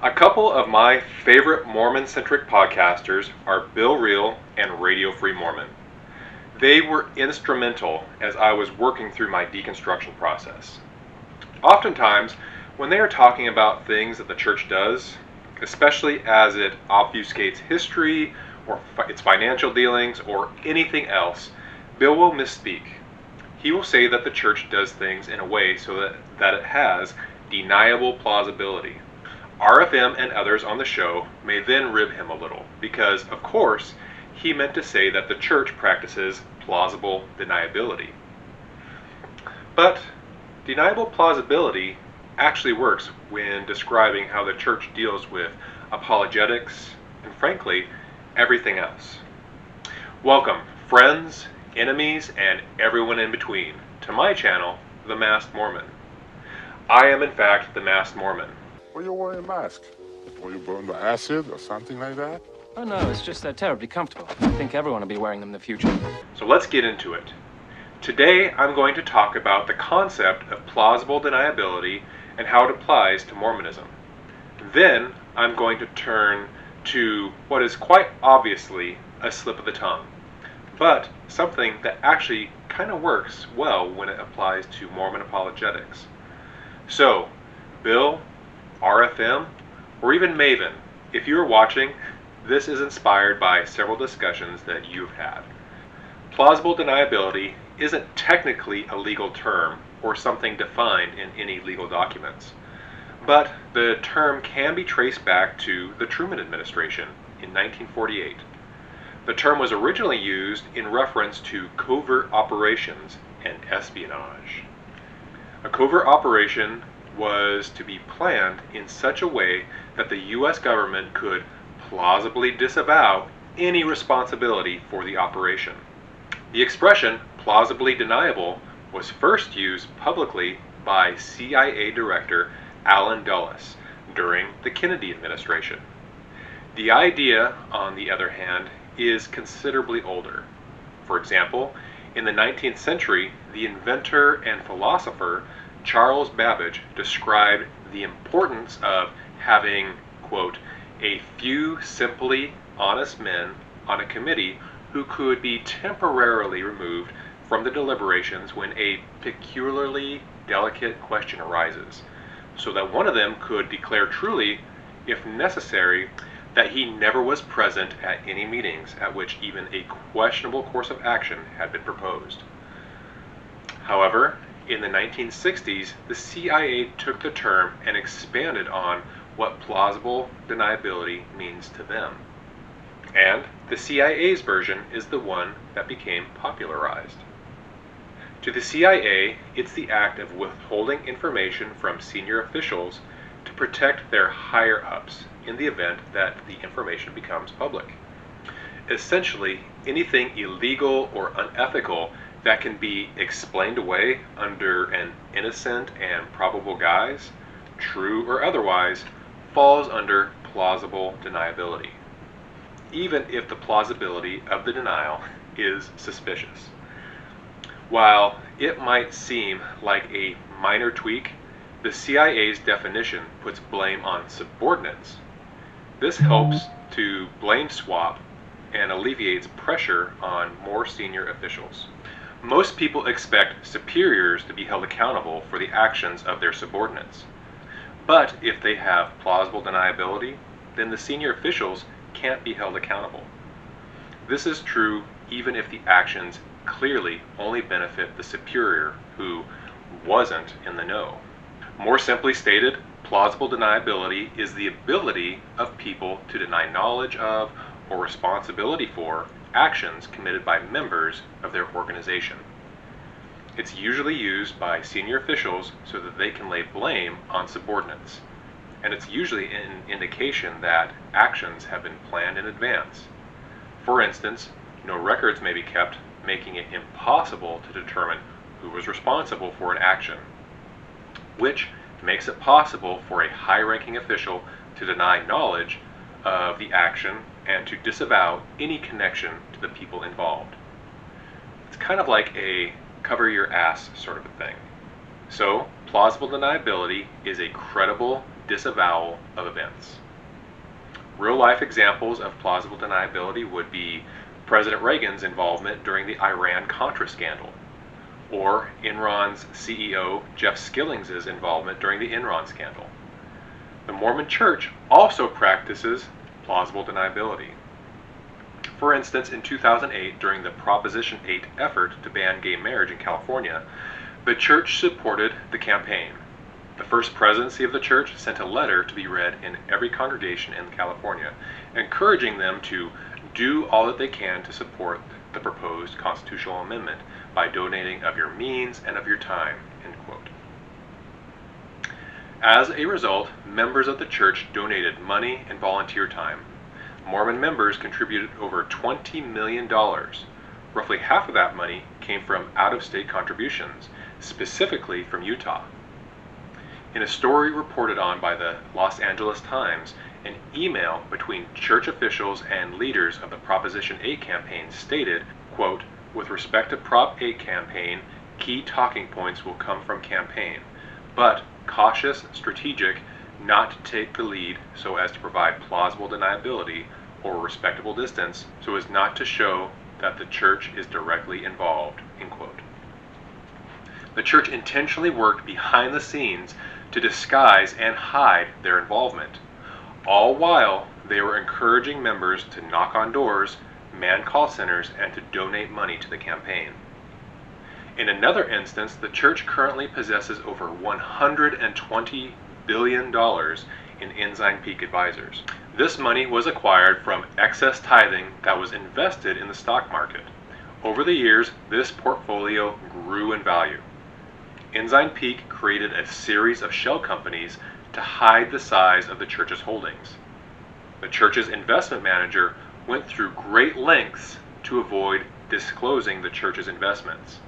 A couple of my favorite Mormon-centric podcasters are Bill Reel and Radio Free Mormon. They were instrumental as I was working through my deconstruction process. Oftentimes, when they are talking about things that the church does, especially as it obfuscates history or its financial dealings or anything else, Bill will misspeak. He will say that the church does things in a way so that it has deniable plausibility. RFM and others on the show may then rib him a little, because, of course, he meant to say that the church practices plausible deniability. But deniable plausibility actually works when describing how the church deals with apologetics and, frankly, everything else. Welcome, friends, enemies, and everyone in between, to my channel, The Masked Mormon. I am, in fact, the Masked Mormon. Why you wearing a mask? Were you burned by acid or something like that? Oh no, it's just they're terribly comfortable. I think everyone will be wearing them in the future. So let's get into it. Today I'm going to talk about the concept of plausible deniability and how it applies to Mormonism. Then I'm going to turn to what is quite obviously a slip of the tongue, but something that actually kind of works well when it applies to Mormon apologetics. So, Bill, RFM, or even Maven, if you are watching, this is inspired by several discussions that you've had. Plausible deniability isn't technically a legal term or something defined in any legal documents, but the term can be traced back to the Truman administration in 1948. The term was originally used in reference to covert operations and espionage. A covert operation was to be planned in such a way that the U.S. government could plausibly disavow any responsibility for the operation. The expression plausibly deniable was first used publicly by CIA Director Allen Dulles during the Kennedy administration. The idea, on the other hand, is considerably older. For example, in the 19th century, the inventor and philosopher Charles Babbage described the importance of having, quote, a few simply honest men on a committee who could be temporarily removed from the deliberations when a peculiarly delicate question arises, so that one of them could declare truly, if necessary, that he never was present at any meetings at which even a questionable course of action had been proposed. However, in the 1960s, the CIA took the term and expanded on what plausible deniability means to them. And the CIA's version is the one that became popularized. To the CIA, it's the act of withholding information from senior officials to protect their higher-ups in the event that the information becomes public. Essentially, anything illegal or unethical that can be explained away under an innocent and probable guise, true or otherwise, falls under plausible deniability, even if the plausibility of the denial is suspicious. While it might seem like a minor tweak, the CIA's definition puts blame on subordinates. This helps to blame swap and alleviates pressure on more senior officials. Most people expect superiors to be held accountable for the actions of their subordinates. But if they have plausible deniability, then the senior officials can't be held accountable. This is true even if the actions clearly only benefit the superior who wasn't in the know. More simply stated, plausible deniability is the ability of people to deny knowledge of or responsibility for actions committed by members of their organization. It's usually used by senior officials so that they can lay blame on subordinates, and it's usually an indication that actions have been planned in advance. For instance, no records may be kept, making it impossible to determine who was responsible for an action, which makes it possible for a high-ranking official to deny knowledge of the action and to disavow any connection to the people involved. It's kind of like a cover your ass sort of a thing. So, plausible deniability is a credible disavowal of events. Real-life examples of plausible deniability would be President Reagan's involvement during the Iran-Contra scandal, or Enron's CEO Jeff Skilling's involvement during the Enron scandal. The Mormon Church also practices plausible deniability. For instance, in 2008, during the Proposition 8 effort to ban gay marriage in California, the church supported the campaign. The First Presidency of the church sent a letter to be read in every congregation in California, encouraging them to do all that they can to support the proposed constitutional amendment by donating of your means and of your time, end quote. As a result, members of the church donated money and volunteer time. Mormon members contributed over $20 million. Roughly half of that money came from out-of-state contributions, specifically from Utah. In a story reported on by the Los Angeles Times, an email between church officials and leaders of the Proposition 8 campaign stated, quote, "With respect to Prop 8 campaign, key talking points will come from campaign, but cautious, strategic, not to take the lead so as to provide plausible deniability or respectable distance so as not to show that the church is directly involved," end quote. The church intentionally worked behind the scenes to disguise and hide their involvement, all while they were encouraging members to knock on doors, man call centers, and to donate money to the campaign. In another instance, the church currently possesses over $120 billion in Ensign Peak advisors. This money was acquired from excess tithing that was invested in the stock market. Over the years, this portfolio grew in value. Ensign Peak created a series of shell companies to hide the size of the church's holdings. The church's investment manager went through great lengths to avoid disclosing the church's investments.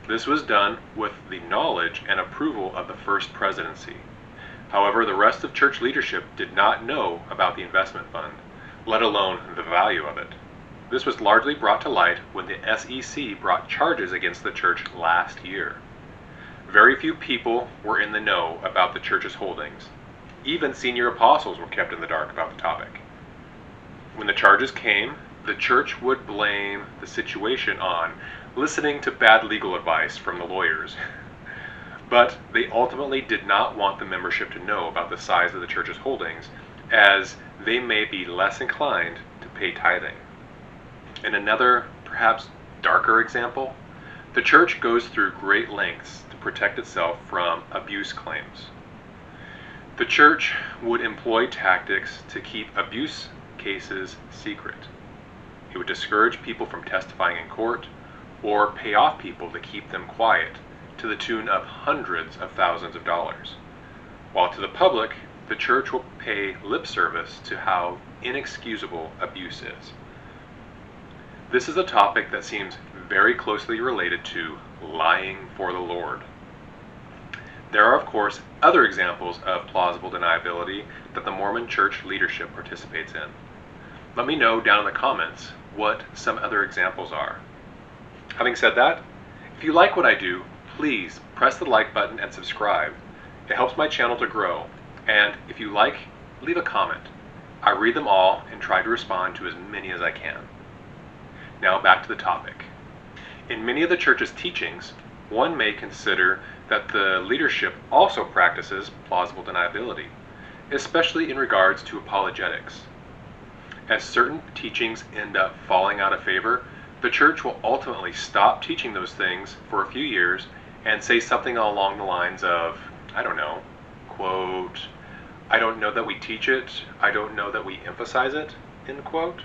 This was done with the knowledge and approval of the First Presidency. However, the rest of church leadership did not know about the investment fund, let alone the value of it. This was largely brought to light when the SEC brought charges against the church last year. Very few people were in the know about the church's holdings. Even senior apostles were kept in the dark about the topic. When the charges came, the church would blame the situation on listening to bad legal advice from the lawyers. But they ultimately did not want the membership to know about the size of the church's holdings, as they may be less inclined to pay tithing. In another, perhaps darker example, the church goes through great lengths to protect itself from abuse claims. The church would employ tactics to keep abuse cases secret. It would discourage people from testifying in court, or pay off people to keep them quiet, to the tune of hundreds of thousands of dollars. While to the public, the church will pay lip service to how inexcusable abuse is. This is a topic that seems very closely related to lying for the Lord. There are, of course, other examples of plausible deniability that the Mormon Church leadership participates in. Let me know down in the comments what some other examples are. Having said that, if you like what I do, please press the like button and subscribe. It helps my channel to grow. And if you like, leave a comment. I read them all and try to respond to as many as I can. Now back to the topic. In many of the church's teachings, one may consider that the leadership also practices plausible deniability, especially in regards to apologetics. As certain teachings end up falling out of favor, the church will ultimately stop teaching those things for a few years and say something along the lines of, I don't know, quote, "I don't know that we teach it, I don't know that we emphasize it," end quote.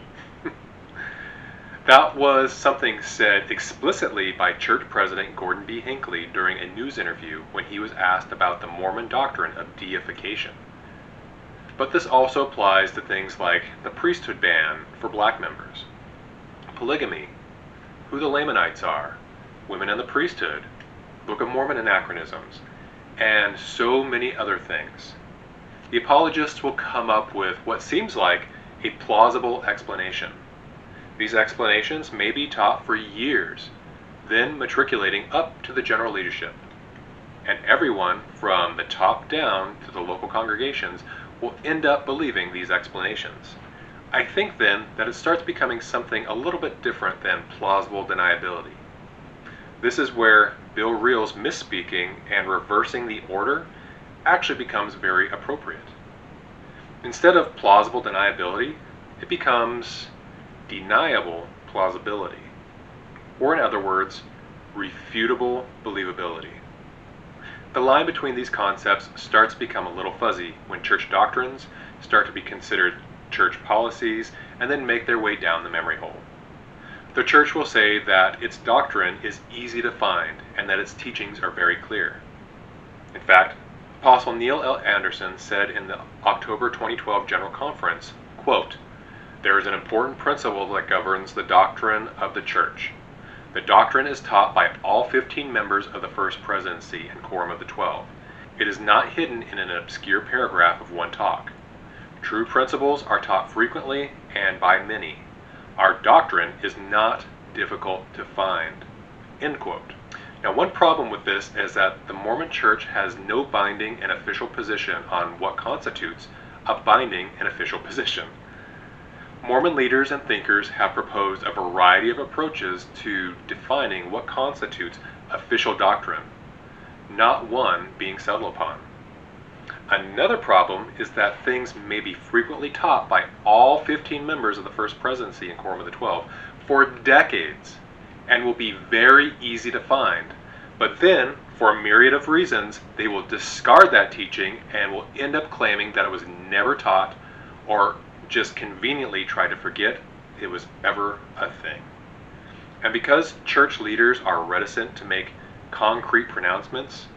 That was something said explicitly by Church President Gordon B. Hinckley during a news interview when he was asked about the Mormon doctrine of deification. But this also applies to things like the priesthood ban for black members, polygamy, who the Lamanites are, women in the priesthood, Book of Mormon anachronisms, and so many other things. The apologists will come up with what seems like a plausible explanation. These explanations may be taught for years, then matriculating up to the general leadership. and everyone from the top down to the local congregations will end up believing these explanations. I think then that it starts becoming something a little bit different than plausible deniability. This is where Bill Reel's misspeaking and reversing the order actually becomes very appropriate. Instead of plausible deniability, it becomes deniable plausibility, or in other words, refutable believability. The line between these concepts starts to become a little fuzzy when church doctrines start to be considered church policies and then make their way down the memory hole. The church will say that its doctrine is easy to find and that its teachings are very clear. In fact, Apostle Neil L. Anderson said in the October 2012 General Conference, quote, "There is an important principle that governs the doctrine of the church. The doctrine is taught by all 15 members of the First Presidency and Quorum of the 12. It is not hidden in an obscure paragraph of one talk. True principles are taught frequently and by many. Our doctrine is not difficult to find." End quote. Now, one problem with this is that the Mormon Church has no binding and official position on what constitutes a binding and official position. Mormon leaders and thinkers have proposed a variety of approaches to defining what constitutes official doctrine, not one being settled upon. Another problem is that things may be frequently taught by all 15 members of the First Presidency and Quorum of the 12 for decades and will be very easy to find, but then, for a myriad of reasons, they will discard that teaching and will end up claiming that it was never taught or just conveniently try to forget it was ever a thing. And because church leaders are reticent to make concrete pronouncements,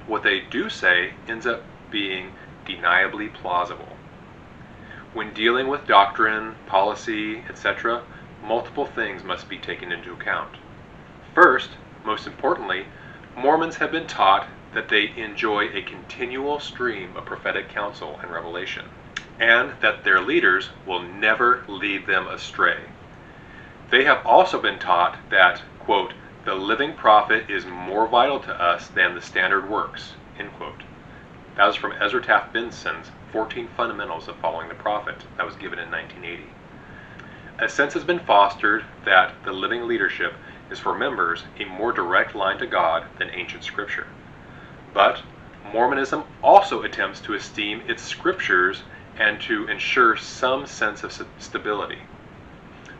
what they do say ends up being deniably plausible. When dealing with doctrine, policy, etc., multiple things must be taken into account. First, most importantly, Mormons have been taught that they enjoy a continual stream of prophetic counsel and revelation, and that their leaders will never lead them astray. They have also been taught that, quote, "the living prophet is more vital to us than the standard works," end quote. That was from Ezra Taft Benson's 14 Fundamentals of Following the Prophet that was given in 1980. A sense has been fostered that the living leadership is for members a more direct line to God than ancient scripture. But Mormonism also attempts to esteem its scriptures and to ensure some sense of stability.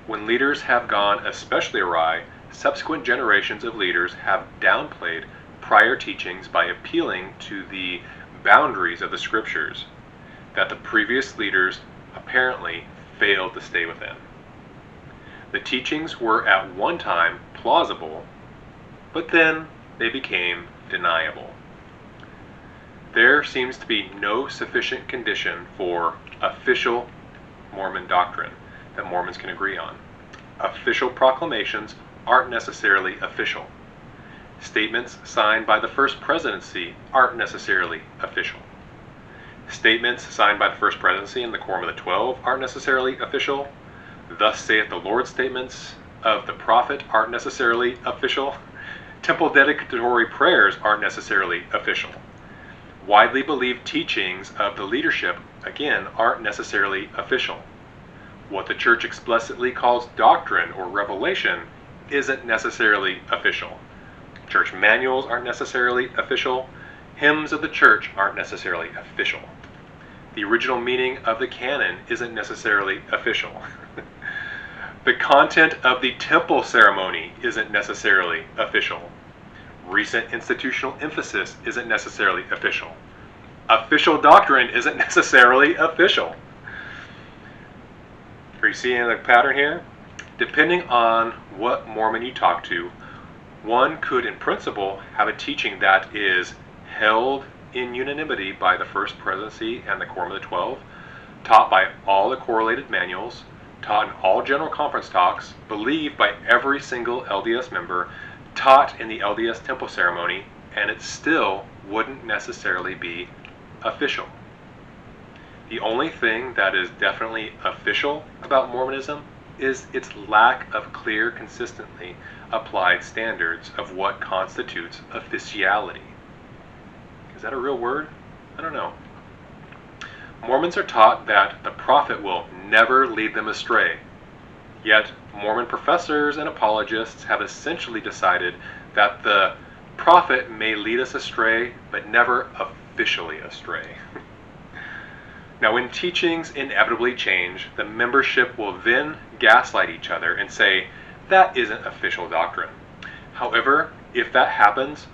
When leaders have gone especially awry, subsequent generations of leaders have downplayed prior teachings by appealing to the boundaries of the scriptures that the previous leaders apparently failed to stay within. The teachings were at one time plausible, but then they became deniable. There seems to be no sufficient condition for official Mormon doctrine that Mormons can agree on. Official proclamations aren't necessarily official. Statements signed by the First Presidency aren't necessarily official. Statements signed by the First Presidency and the Quorum of the 12 aren't necessarily official. Thus saith the Lord statements of the prophet aren't necessarily official. Temple dedicatory prayers aren't necessarily official. Widely believed teachings of the leadership, again, aren't necessarily official. What the church explicitly calls doctrine or revelation isn't necessarily official. Church manuals aren't necessarily official. Hymns of the church aren't necessarily official. The original meaning of the canon isn't necessarily official. The content of the temple ceremony isn't necessarily official. Recent institutional emphasis isn't necessarily official. Official doctrine isn't necessarily official. Are you seeing the pattern here? Depending on what Mormon you talk to, one could in principle have a teaching that is held in unanimity by the First Presidency and the Quorum of the 12, taught by all the correlated manuals, taught in all General Conference talks, believed by every single LDS member, taught in the LDS temple ceremony, and it still wouldn't necessarily be official. The only thing that is definitely official about Mormonism is its lack of clear, consistently applied standards of what constitutes officiality. that a real word? I don't know. Mormons are taught that the prophet will never lead them astray. Yet, Mormon professors and apologists have essentially decided that the prophet may lead us astray, but never officially astray. Now, when teachings inevitably change, the membership will then gaslight each other and say, that isn't official doctrine. However, if that happens,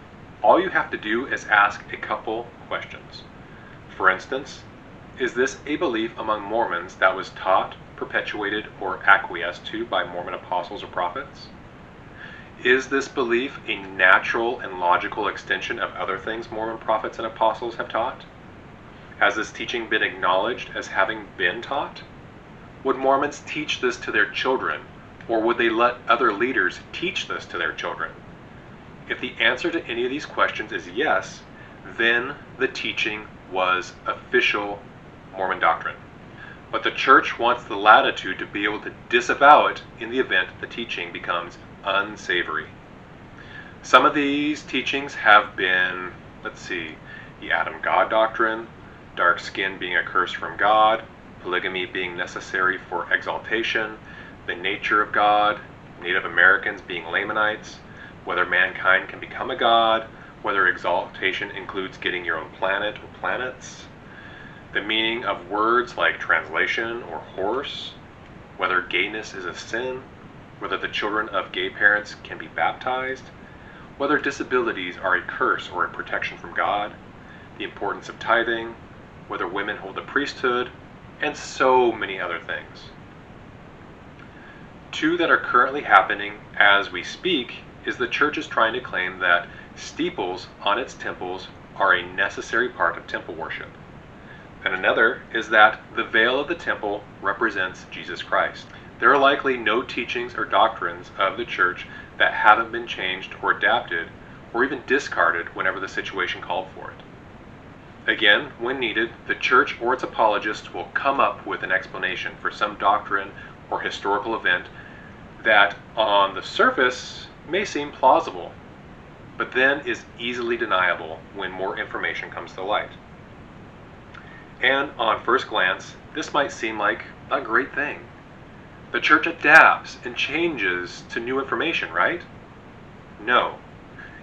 all you have to do is ask a couple questions. For instance, is this a belief among Mormons that was taught, perpetuated, or acquiesced to by Mormon apostles or prophets? Is this belief a natural and logical extension of other things Mormon prophets and apostles have taught? Has this teaching been acknowledged as having been taught? Would Mormons teach this to their children, or would they let other leaders teach this to their children? If the answer to any of these questions is yes, then the teaching was official Mormon doctrine. But the church wants the latitude to be able to disavow it in the event the teaching becomes unsavory. Some of these teachings have been, the Adam-God doctrine, dark skin being a curse from God, polygamy being necessary for exaltation, the nature of God, Native Americans being Lamanites, whether mankind can become a god, whether exaltation includes getting your own planet or planets, the meaning of words like translation or horse, whether gayness is a sin, whether the children of gay parents can be baptized, whether disabilities are a curse or a protection from God, the importance of tithing, whether women hold the priesthood, and so many other things. Two that are currently happening as we speak is the church is trying to claim that steeples on its temples are a necessary part of temple worship. And another is that the veil of the temple represents Jesus Christ. There are likely no teachings or doctrines of the church that haven't been changed or adapted or even discarded whenever the situation called for it. Again, when needed, the church or its apologists will come up with an explanation for some doctrine or historical event that on the surface may seem plausible, but then is easily deniable when more information comes to light. And on first glance, this might seem like a great thing. The church adapts and changes to new information, right? No.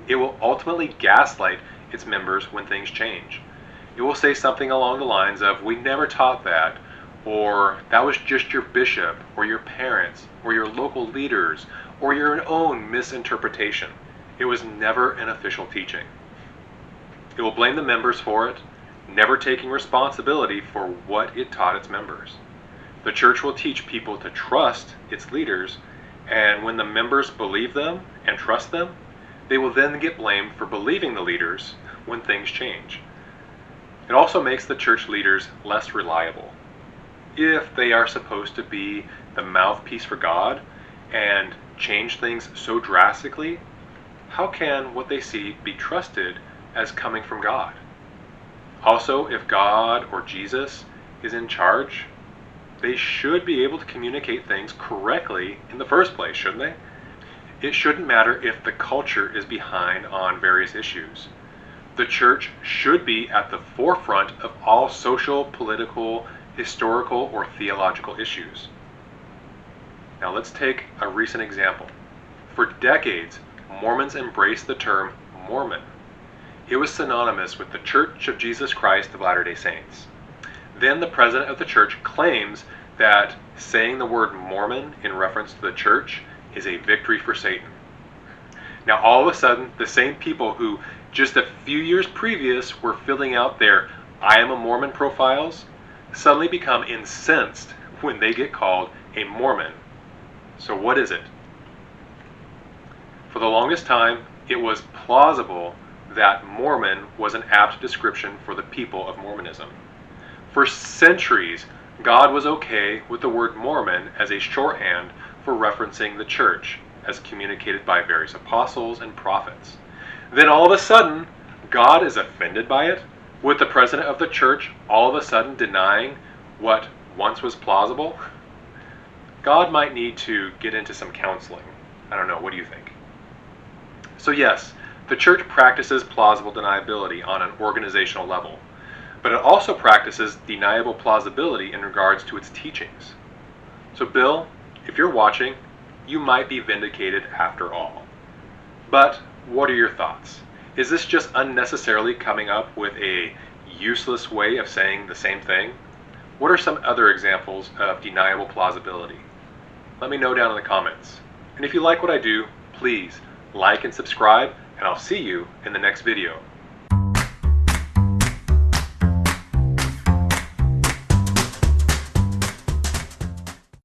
It will ultimately gaslight its members when things change. It will say something along the lines of, we never taught that, or that was just your bishop, or your parents, or your local leaders, or your own misinterpretation. It was never an official teaching. It will blame the members for it, never taking responsibility for what it taught its members. The church will teach people to trust its leaders, and when the members believe them and trust them, they will then get blamed for believing the leaders when things change. It also makes the church leaders less reliable. If they are supposed to be the mouthpiece for God and change things so drastically, how can what they see be trusted as coming from God? Also, if God or Jesus is in charge, they should be able to communicate things correctly in the first place, shouldn't they? It shouldn't matter if the culture is behind on various issues. The church should be at the forefront of all social, political, historical, or theological issues. Now let's take a recent example. For decades, Mormons embraced the term Mormon. It was synonymous with the Church of Jesus Christ of Latter-day Saints. Then the president of the church claims that saying the word Mormon in reference to the church is a victory for Satan. Now all of a sudden, the same people who just a few years previous were filling out their I am a Mormon profiles suddenly become incensed when they get called a Mormon. So what is it? For the longest time, it was plausible that Mormon was an apt description for the people of Mormonism. For centuries, God was okay with the word Mormon as a shorthand for referencing the church, as communicated by various apostles and prophets. Then all of a sudden, God is offended by it, with the president of the church all of a sudden denying what once was plausible. God might need to get into some counseling. I don't know, what do you think? So yes, The church practices plausible deniability on an organizational level, but it also practices deniable plausibility in regards to its teachings. So Bill, if you're watching, you might be vindicated after all. But what are your thoughts? Is this just unnecessarily coming up with a useless way of saying the same thing? What are some other examples of deniable plausibility? Let me know down in the comments. And if you like what I do, please like and subscribe, and I'll see you in the next video.